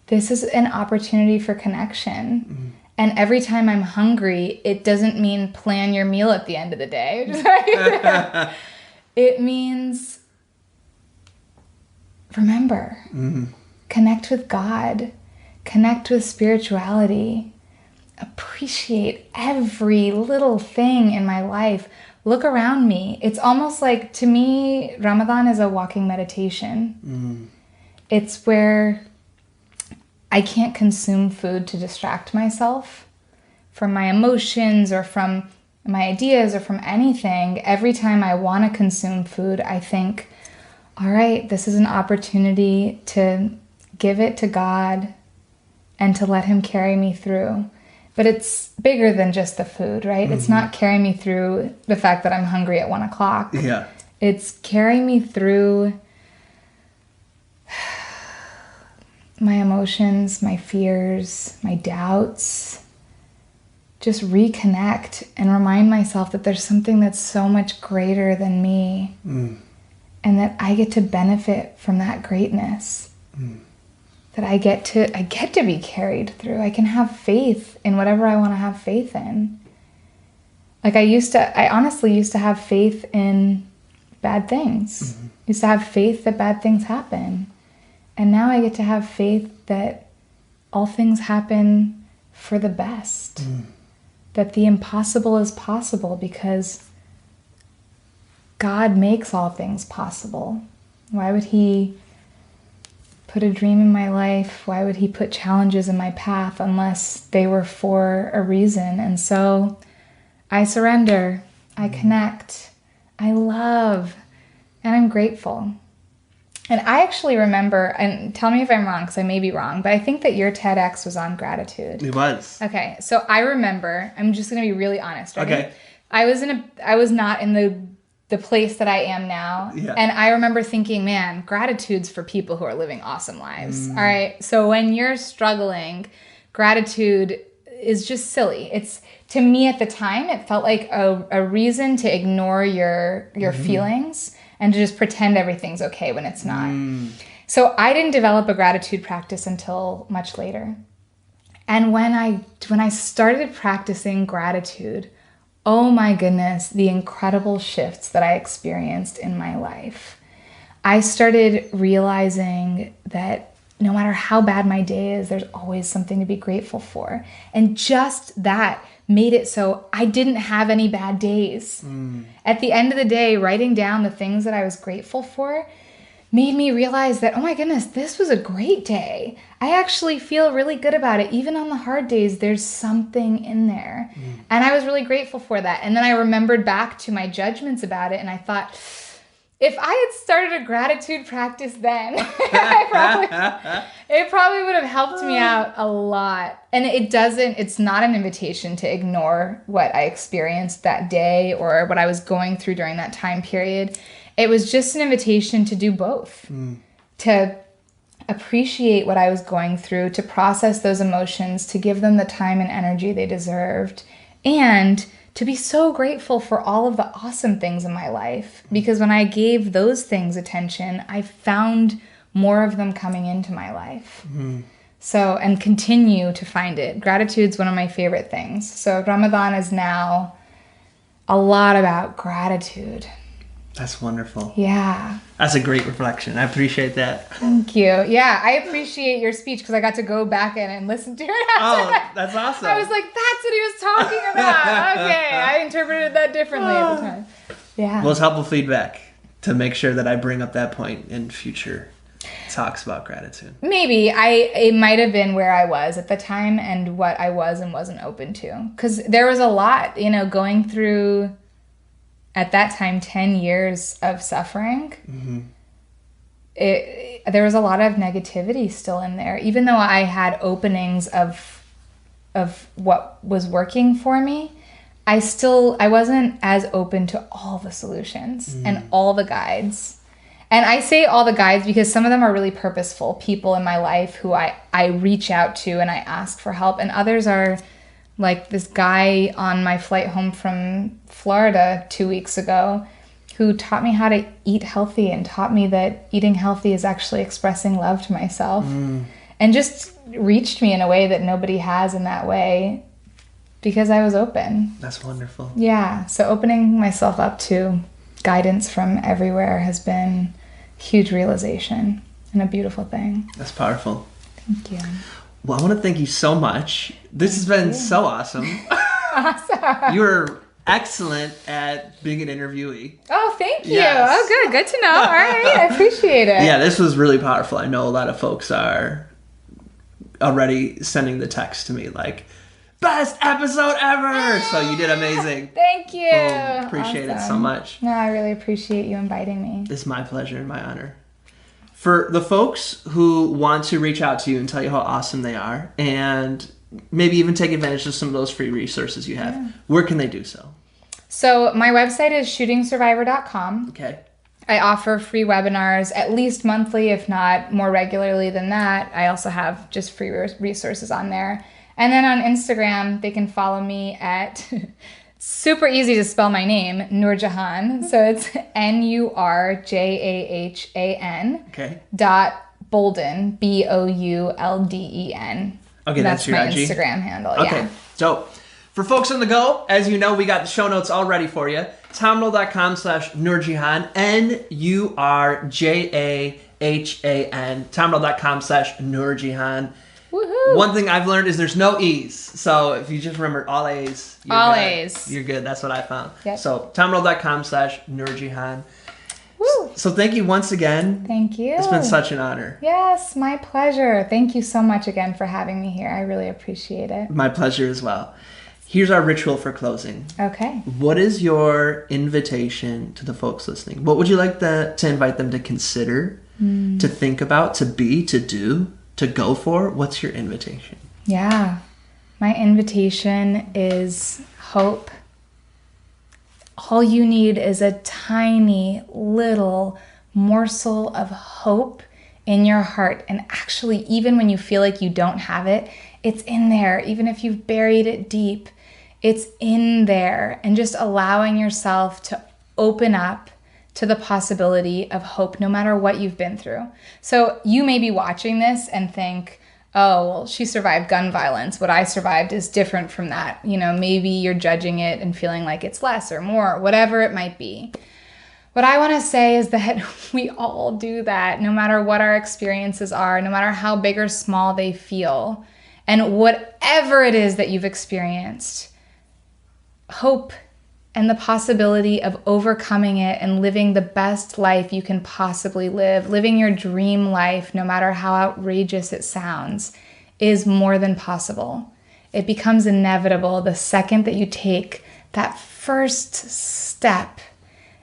This is an opportunity for connection. And every time I'm hungry, it doesn't mean plan your meal at the end of the day. It means remember, connect with God, connect with spirituality, appreciate every little thing in my life. Look around me. It's almost like, to me, Ramadan is a walking meditation. It's where I can't consume food to distract myself from my emotions or from my ideas or from anything. Every time I want to consume food, I think, all right, this is an opportunity to give it to God and to let him carry me through. But it's bigger than just the food, right? It's not carrying me through the fact that I'm hungry at 1 o'clock. Yeah. It's carrying me through my emotions, my fears, my doubts. Just reconnect and remind myself that there's something that's so much greater than me. And that I get to benefit from that greatness. That I get to be carried through. I can have faith in whatever I want to have faith in. Like I honestly used to have faith in bad things. Used to have faith that bad things happen. And now I get to have faith that all things happen for the best. That the impossible is possible because God makes all things possible. Why would he put a dream in my life? Why would he put challenges in my path unless they were for a reason? And so I surrender, I connect, I love, and I'm grateful. And I actually remember, and tell me if I'm wrong, because I may be wrong, but I think that your TEDx was on gratitude. It was. Okay, so I remember, I'm just going to be really honest, right? Okay. I was not in the place that I am now. Yeah. And I remember thinking, man, gratitude's for people who are living awesome lives. All right. So when you're struggling, gratitude is just silly. It's, to me at the time, it felt like a reason to ignore your feelings and to just pretend everything's okay when it's not. So I didn't develop a gratitude practice until much later. And when I started practicing gratitude, oh my goodness, the incredible shifts that I experienced in my life. I started realizing that no matter how bad my day is, there's always something to be grateful for. And just that made it so I didn't have any bad days. At the end of the day, writing down the things that I was grateful for made me realize that, oh my goodness, this was a great day. I actually feel really good about it. Even on the hard days, there's something in there. And I was really grateful for that. And then I remembered back to my judgments about it, and I thought, if I had started a gratitude practice then, it probably would have helped me out a lot. And it's not an invitation to ignore what I experienced that day or what I was going through during that time period. It was just an invitation to do both, to appreciate what I was going through, to process those emotions, to give them the time and energy they deserved, and to be so grateful for all of the awesome things in my life. Because when I gave those things attention, I found more of them coming into my life. So, and continue to find it. Gratitude's one of my favorite things. So Ramadan is now a lot about gratitude. That's wonderful. Yeah. That's a great reflection. I appreciate that. Thank you. Yeah, I appreciate your speech because I got to go back in and listen to it after that. That's awesome. I was like, that's what he was talking about. Okay, I interpreted that differently at the time. Yeah. Well, it's helpful feedback to make sure that I bring up that point in future talks about gratitude. Maybe. It might have been where I was at the time and what I was and wasn't open to. Because there was a lot, going through, at that time, 10 years of suffering. There was a lot of negativity still in there. Even though I had openings of what was working for me, I wasn't as open to all the solutions and all the guides. And I say all the guides because some of them are really purposeful people in my life who I reach out to and I ask for help. And others are like this guy on my flight home from Florida 2 weeks ago who taught me how to eat healthy and taught me that eating healthy is actually expressing love to myself. And just reached me in a way that nobody has in that way because I was open. That's wonderful. Yeah. So opening myself up to guidance from everywhere has been a huge realization and a beautiful thing. That's powerful. Thank you. Well, I want to thank you so much. This has been so awesome. Awesome. You were excellent at being an interviewee. Oh, thank you. Yes. Oh, good. Good to know. All right. I appreciate it. Yeah, this was really powerful. I know a lot of folks are already sending the text to me like, best episode ever. So you did amazing. Thank you. Appreciate it so much. No, I really appreciate you inviting me. It's my pleasure and my honor. For the folks who want to reach out to you and tell you how awesome they are and maybe even take advantage of some of those free resources you have, where can they do so? So my website is shootingsurvivor.com. Okay. I offer free webinars at least monthly, if not more regularly than that. I also have just free resources on there. And then on Instagram, they can follow me at, super easy to spell my name, Nurjahan. So it's Nurjahan. Okay. Boulden, Boulden. Okay, that's your my IG? Instagram handle. Okay, Yeah. so for folks on the go, as you know, we got the show notes all ready for you. Tomroll.com/Nurjahan, Nurjahan, Tomroll.com/Nurjahan. Woohoo! One thing I've learned is there's no E's. So if you just remember all A's, All good. A's. You're good. That's what I found. Yep. So timeworld.com/Nurjahan. Woo! So thank you once again. Thank you. It's been such an honor. Yes, my pleasure. Thank you so much again for having me here. I really appreciate it. My pleasure as well. Here's our ritual for closing. Okay. What is your invitation to the folks listening? What would you like to invite them to consider, to think about, to be, to do, to go for? What's your invitation? Yeah. My invitation is hope. All you need is a tiny little morsel of hope in your heart. And actually, even when you feel like you don't have it, it's in there. Even if you've buried it deep, it's in there. And just allowing yourself to open up to the possibility of hope, no matter what you've been through. So you may be watching this and think, oh, well, she survived gun violence. What I survived is different from that. You know, maybe you're judging it and feeling like it's less or more, whatever it might be. What I want to say is that we all do that, no matter what our experiences are, no matter how big or small they feel. And whatever it is that you've experienced, hope and the possibility of overcoming it and living the best life you can possibly live, living your dream life, no matter how outrageous it sounds, is more than possible. It becomes inevitable the second that you take that first step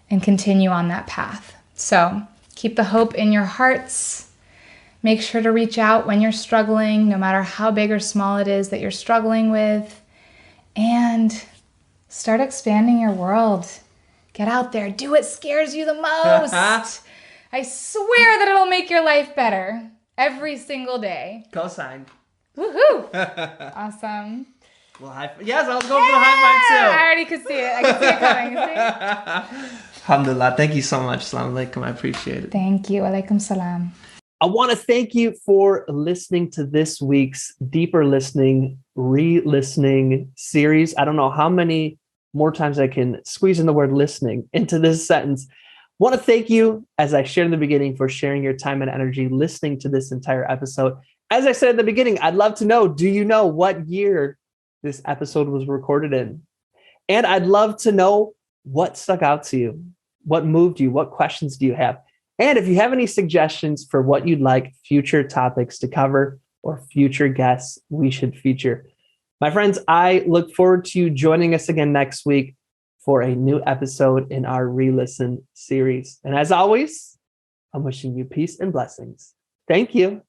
and continue on that path. So keep the hope in your hearts. Make sure to reach out when you're struggling, no matter how big or small it is that you're struggling with. And start expanding your world. Get out there. Do what scares you the most. I swear that it'll make your life better every single day. Cosign. Woohoo! Awesome. Well, yes, I was going for the high five too. I already could see it. I could see it coming. You see? Alhamdulillah. Thank you so much. Assalamu alaikum. I appreciate it. Thank you. Alaikum salam. I want to thank you for listening to this week's Deeper Listening, Re-Listening series. I don't know how many more times I can squeeze in the word listening into this sentence. Want to thank you, as I shared in the beginning, for sharing your time and energy listening to this entire episode. As I said at the beginning, I'd love to know, do you know what year this episode was recorded in? And I'd love to know what stuck out to you, what moved you, what questions do you have? And if you have any suggestions for what you'd like future topics to cover or future guests we should feature. My friends, I look forward to you joining us again next week for a new episode in our Re-Listen series. And as always, I'm wishing you peace and blessings. Thank you.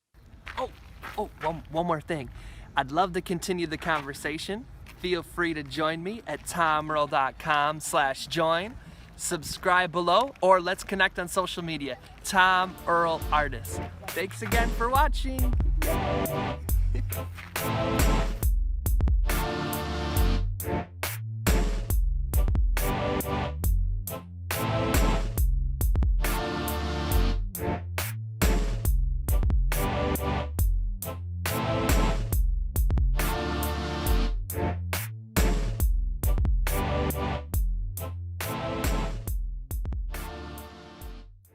One more thing. I'd love to continue the conversation. Feel free to join me at tomearl.com/join. Subscribe below, or let's connect on social media. Tom Earl Artist. Thanks again for watching.